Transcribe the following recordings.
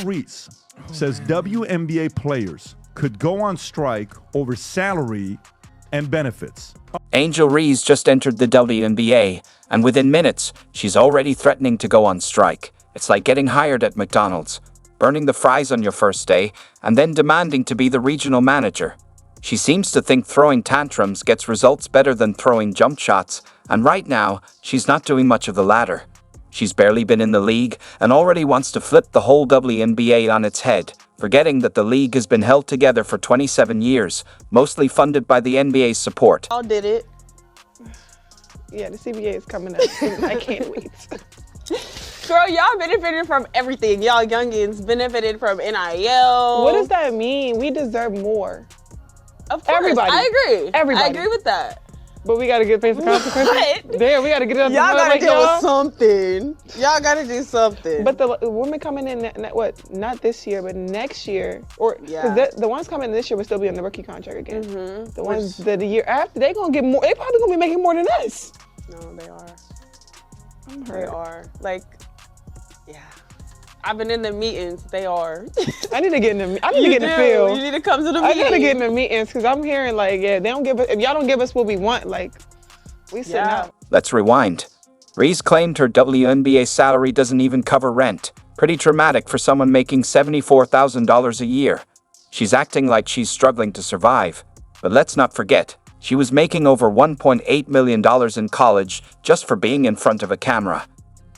Reese says WNBA players could go on strike over salary and benefits. Angel Reese just entered the WNBA, and within minutes, she's already threatening to go on strike. It's like getting hired at McDonald's, burning the fries on your first day, and then demanding to be the regional manager. She seems to think throwing tantrums gets results better than throwing jump shots, and right now, she's not doing much of the latter. She's barely been in the league and already wants to flip the whole WNBA on its head, forgetting that the league has been held together for 27 years, mostly funded by the NBA's support. Y'all did it. Yeah, the CBA is coming up. I can't wait. Girl, y'all benefited from everything. Y'all youngins benefited from NIL. What does that mean? We deserve more. Of course, everybody. I agree. Everybody. I agree with that. But we gotta get paid the consequences. What? Damn, we gotta get it on the Y'all mud gotta like deal with y'all. something. Y'all gotta do something. But the women coming in, not this year, but next year, or Yeah. because the ones coming in this year will still be on the rookie contract again. The ones that the year after, they gonna get more. They probably gonna be making more than us. No, they are. I'm They hurt. are. Like, yeah. I've been in the meetings. They are. I need to get in the. I need to get in the field. You need to come to the I meeting. gotta get in the meetings because I'm hearing like, yeah, they don't give us. If y'all don't give us what we want, like, we sitting out. Let's rewind. Reese claimed her WNBA salary doesn't even cover rent. Pretty dramatic for someone making $74,000 a year. She's acting like she's struggling to survive. But let's not forget, she was making over $1.8 million in college just for being in front of a camera.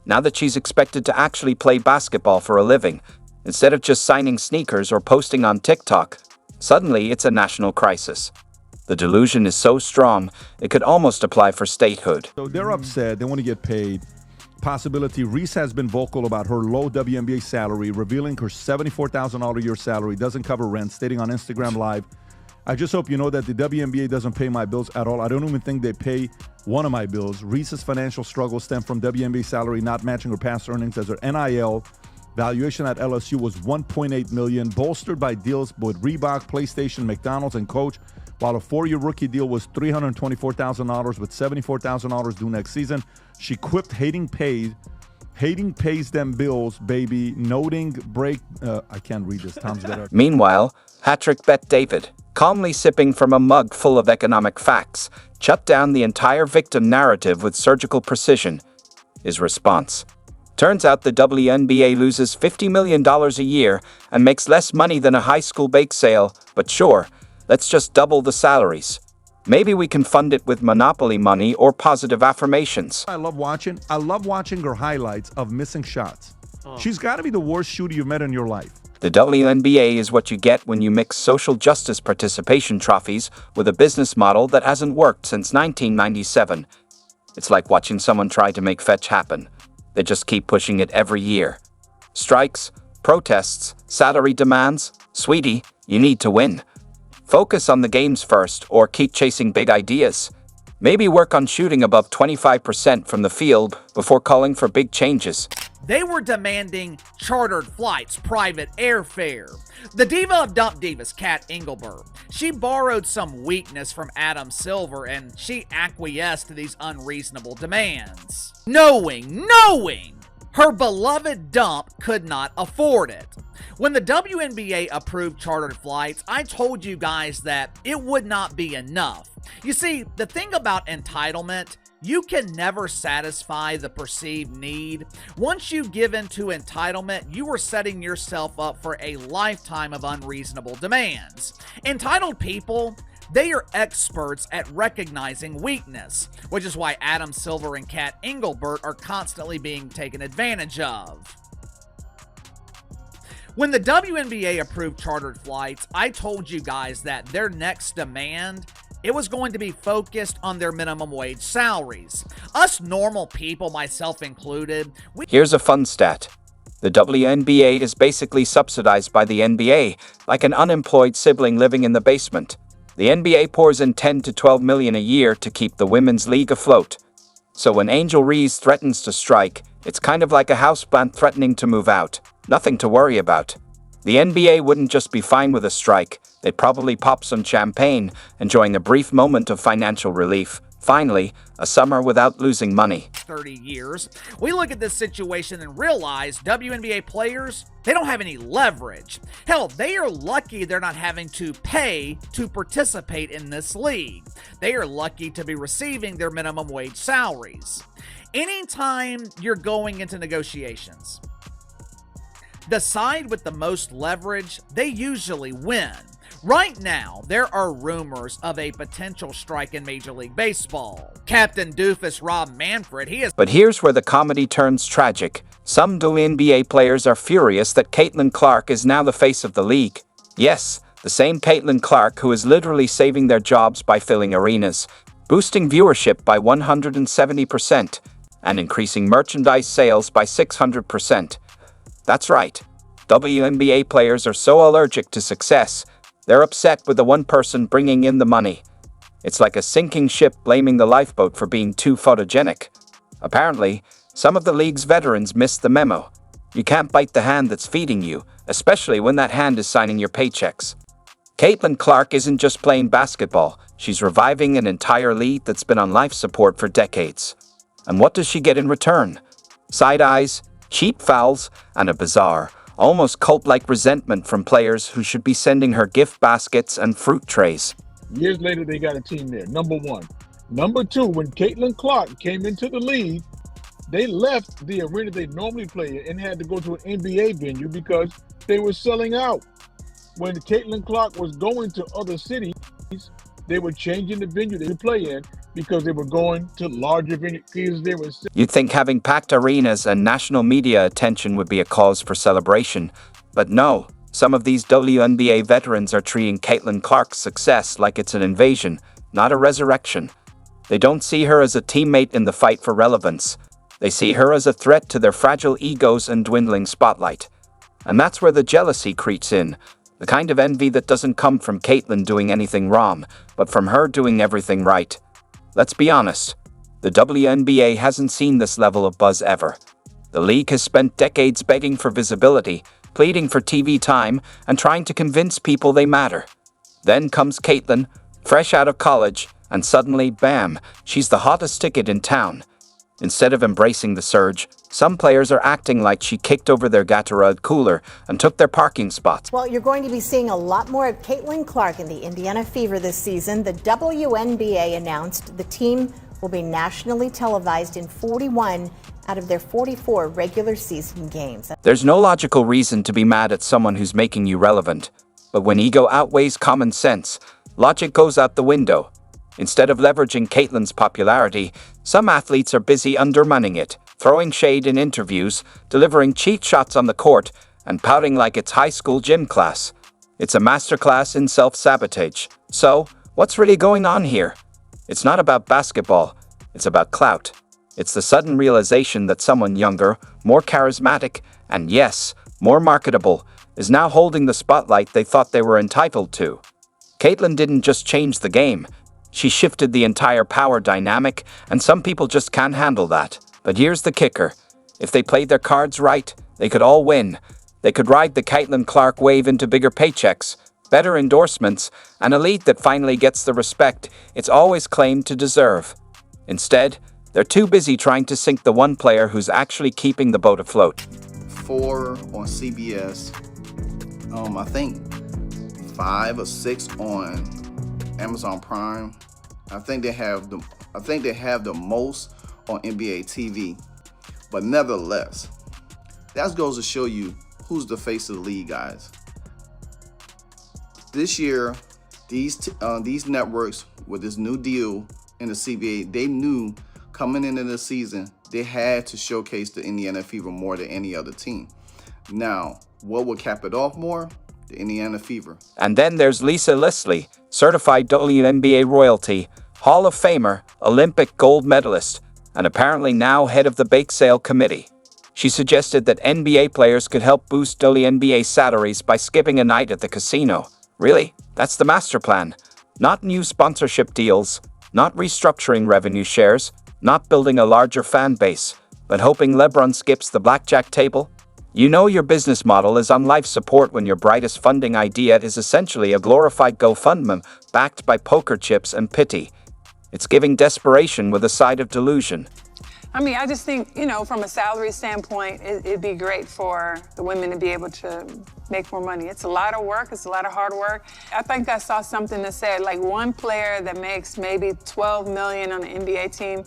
Now that she's expected to actually play basketball for a living, instead of just signing sneakers or posting on TikTok, suddenly it's a national crisis. The delusion is so strong, it could almost apply for statehood. So they're upset. They want to get paid. Possibility. Reese has been vocal about her low WNBA salary, revealing her $74,000 a year salary doesn't cover rent, stating on Instagram Live, "I just hope you know that the WNBA doesn't pay my bills at all. I don't even think they pay one of my bills." Reese's financial struggles stem from WNBA salary not matching her past earnings, as her NIL valuation at LSU was $1.8 million, bolstered by deals with Reebok, PlayStation, McDonald's, and Coach, while a 4-year rookie deal was $324,000 with $74,000 due next season. She quipped, hating pays them bills, baby, noting I can't read this. Tom's better. Meanwhile, Patrick Bet David, calmly sipping from a mug full of economic facts, shut down the entire victim narrative with surgical precision. His response: turns out the WNBA loses $50 million a year and makes less money than a high school bake sale, but sure, let's just double the salaries. Maybe we can fund it with monopoly money or positive affirmations. I love watching her highlights of missing shots. She's got to be the worst shooter you've met in your life. The WNBA is what you get when you mix social justice participation trophies with a business model that hasn't worked since 1997. It's like watching someone try to make fetch happen. They just keep pushing it every year. Strikes, protests, salary demands. Sweetie, you need to win. Focus on the games first or keep chasing big ideas. Maybe work on shooting above 25% from the field before calling for big changes. They were demanding chartered flights, private airfare. The diva of dump divas, Kat Engelbert, she borrowed some weakness from Adam Silver and she acquiesced to these unreasonable demands. Knowing her beloved dump could not afford it. When the WNBA approved chartered flights, I told you guys that it would not be enough. You see, the thing about entitlement, you can never satisfy the perceived need. Once you give in to entitlement, you are setting yourself up for a lifetime of unreasonable demands. Entitled people, they are experts at recognizing weakness, which is why Adam Silver and Kat Engelbert are constantly being taken advantage of. When the WNBA approved chartered flights, I told you guys that their next demand, it was going to be focused on their minimum wage salaries. Us normal people, myself included, Here's a fun stat. The WNBA is basically subsidized by the NBA, like an unemployed sibling living in the basement. The NBA pours in $10 to $12 million a year to keep the women's league afloat. So when Angel Reese threatens to strike, it's kind of like a houseplant threatening to move out. Nothing to worry about. The NBA wouldn't just be fine with a strike. They'd probably pop some champagne, enjoying a brief moment of financial relief, Finally, a summer without losing money. 30 years. We look at this situation and realize WNBA players, they don't have any leverage. Hell, they are lucky they're not having to pay to participate in this league. They are lucky to be receiving their minimum wage salaries. Anytime you're going into negotiations, the side with the most leverage, they usually win. Right now, there are rumors of a potential strike in Major League Baseball. Captain Doofus Rob Manfred, But here's where the comedy turns tragic. Some WNBA players are furious that Caitlyn Clark is now the face of the league. Yes, the same Caitlyn Clark who is literally saving their jobs by filling arenas, boosting viewership by 170%, and increasing merchandise sales by 600%. That's right. WNBA players are so allergic to success, they're upset with the one person bringing in the money. It's like a sinking ship blaming the lifeboat for being too photogenic. Apparently, some of the league's veterans missed the memo. You can't bite the hand that's feeding you, especially when that hand is signing your paychecks. Caitlyn Clark isn't just playing basketball, she's reviving an entire league that's been on life support for decades. And what does she get in return? Side eyes, cheap fouls, and a bizarre, almost cult-like resentment from players who should be sending her gift baskets and fruit trays. Years later, they got a team there, number one. Number two, when Caitlyn Clark came into the league, they left the arena they normally play in and had to go to an NBA venue because they were selling out. When Caitlyn Clark was going to other cities, they were changing the venue they play in because they were going to larger venues. You'd think having packed arenas and national media attention would be a cause for celebration. But no, some of these WNBA veterans are treating Caitlyn Clark's success like it's an invasion, not a resurrection. They don't see her as a teammate in the fight for relevance. They see her as a threat to their fragile egos and dwindling spotlight. And that's where the jealousy creeps in. The kind of envy that doesn't come from Caitlyn doing anything wrong, but from her doing everything right. Let's be honest, the WNBA hasn't seen this level of buzz ever. The league has spent decades begging for visibility, pleading for TV time, and trying to convince people they matter. Then comes Caitlyn, fresh out of college, and suddenly, bam, she's the hottest ticket in town. Instead of embracing the surge, some players are acting like she kicked over their Gatorade cooler and took their parking spots. Well, you're going to be seeing a lot more of Caitlyn Clark in the Indiana Fever this season. The WNBA announced the team will be nationally televised in 41 out of their 44 regular season games. There's no logical reason to be mad at someone who's making you relevant. But when ego outweighs common sense, logic goes out the window. Instead of leveraging Caitlyn's popularity, some athletes are busy undermining it, throwing shade in interviews, delivering cheat shots on the court, and pouting like it's high school gym class. It's a masterclass in self-sabotage. So, what's really going on here? It's not about basketball, it's about clout. It's the sudden realization that someone younger, more charismatic, and yes, more marketable, is now holding the spotlight they thought they were entitled to. Caitlyn didn't just change the game. She shifted the entire power dynamic, and some people just can't handle that. But here's the kicker. If they played their cards right, they could all win. They could ride the Caitlyn Clark wave into bigger paychecks, better endorsements, and a league that finally gets the respect it's always claimed to deserve. Instead, they're too busy trying to sink the one player who's actually keeping the boat afloat. 4 on CBS, I think 5 or 6 on Amazon Prime. I think they have the most on NBA TV. But nevertheless, that goes to show you who's the face of the league, guys. This year, these networks with this new deal in the CBA, they knew coming into the season they had to showcase the Indiana Fever more than any other team. Now, what would cap it off more? The Indiana Fever. And then there's Lisa Leslie, certified WNBA royalty, Hall of Famer, Olympic gold medalist, and apparently now head of the bake sale committee. She suggested that NBA players could help boost WNBA salaries by skipping a night at the casino. Really? That's the master plan. Not new sponsorship deals, not restructuring revenue shares, not building a larger fan base, but hoping LeBron skips the blackjack table? You know your business model is on life support when your brightest funding idea is essentially a glorified GoFundMe backed by poker chips and pity. It's giving desperation with a side of delusion. I mean, I just think, from a salary standpoint, it'd be great for the women to be able to make more money. It's a lot of work. It's a lot of hard work. I think I saw something that said, like, one player that makes maybe $12 million on the NBA team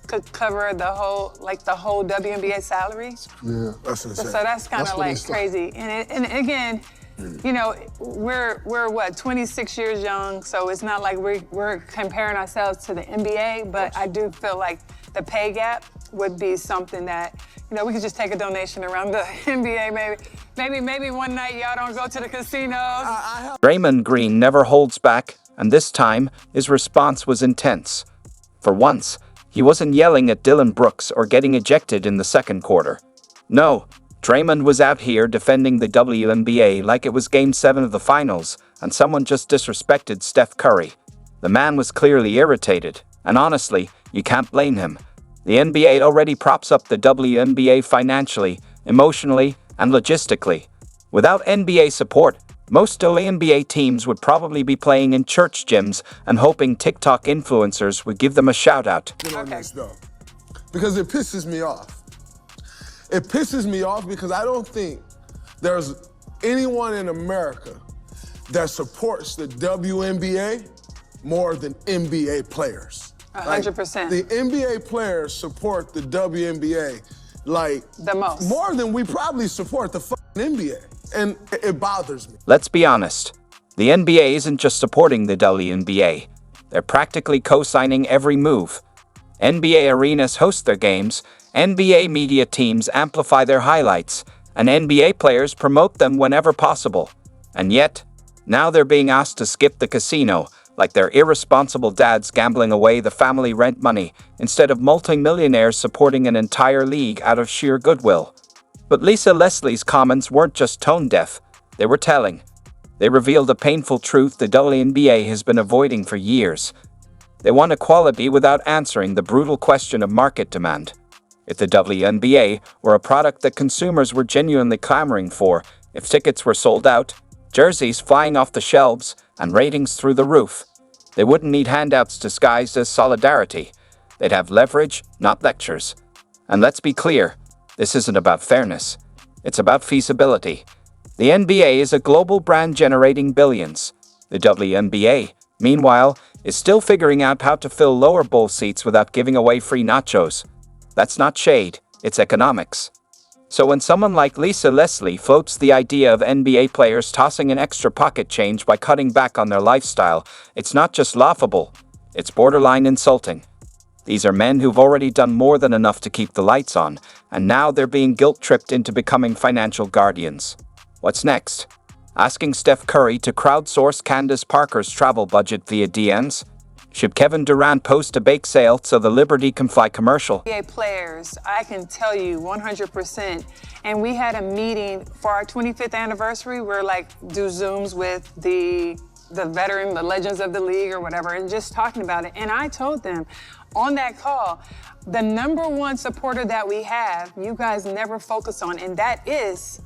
could cover the whole WNBA salary. Yeah, that's insane. So that's kind of like crazy. And again, we're what, 26 years young, so it's not like we're comparing ourselves to the NBA, but I do feel like the pay gap would be something that, we could just take a donation around the NBA, maybe one night y'all don't go to the casinos. Draymond Green never holds back, and this time, his response was intense. For once, he wasn't yelling at Dylan Brooks or getting ejected in the second quarter. No, Draymond was out here defending the WNBA like it was Game 7 of the finals, and someone just disrespected Steph Curry. The man was clearly irritated, and honestly, you can't blame him. The NBA already props up the WNBA financially, emotionally, and logistically. Without NBA support, most WNBA teams would probably be playing in church gyms and hoping TikTok influencers would give them a shout-out. On this, though, because it pisses me off. It pisses me off because I don't think there's anyone in America that supports the WNBA more than NBA players. 100%. The NBA players support the WNBA like the most. More than we probably support the NBA. And it bothers me. Let's be honest. The NBA isn't just supporting the WNBA. They're practically co-signing every move. NBA arenas host their games, NBA media teams amplify their highlights, and NBA players promote them whenever possible. And yet, now they're being asked to skip the casino, like they're irresponsible dads gambling away the family rent money, instead of multimillionaires supporting an entire league out of sheer goodwill. But Lisa Leslie's comments weren't just tone-deaf, they were telling. They revealed a painful truth the WNBA has been avoiding for years. They want equality without answering the brutal question of market demand. If the WNBA were a product that consumers were genuinely clamoring for, if tickets were sold out, jerseys flying off the shelves, and ratings through the roof, they wouldn't need handouts disguised as solidarity. They'd have leverage, not lectures. And let's be clear, this isn't about fairness. It's about feasibility. The NBA is a global brand generating billions. The WNBA, meanwhile, is still figuring out how to fill lower bowl seats without giving away free nachos. That's not shade, it's economics. So when someone like Lisa Leslie floats the idea of NBA players tossing an extra pocket change by cutting back on their lifestyle, it's not just laughable, it's borderline insulting. These are men who've already done more than enough to keep the lights on, and now they're being guilt-tripped into becoming financial guardians. What's next? Asking Steph Curry to crowdsource Candace Parker's travel budget via DMs? Should Kevin Durant post a bake sale so the Liberty can fly commercial? NBA players, I can tell you 100%. And we had a meeting for our 25th anniversary. We're do Zooms with the veteran, the legends of the league or whatever, and just talking about it. And I told them on that call, the number one supporter that we have, you guys never focus on, and that is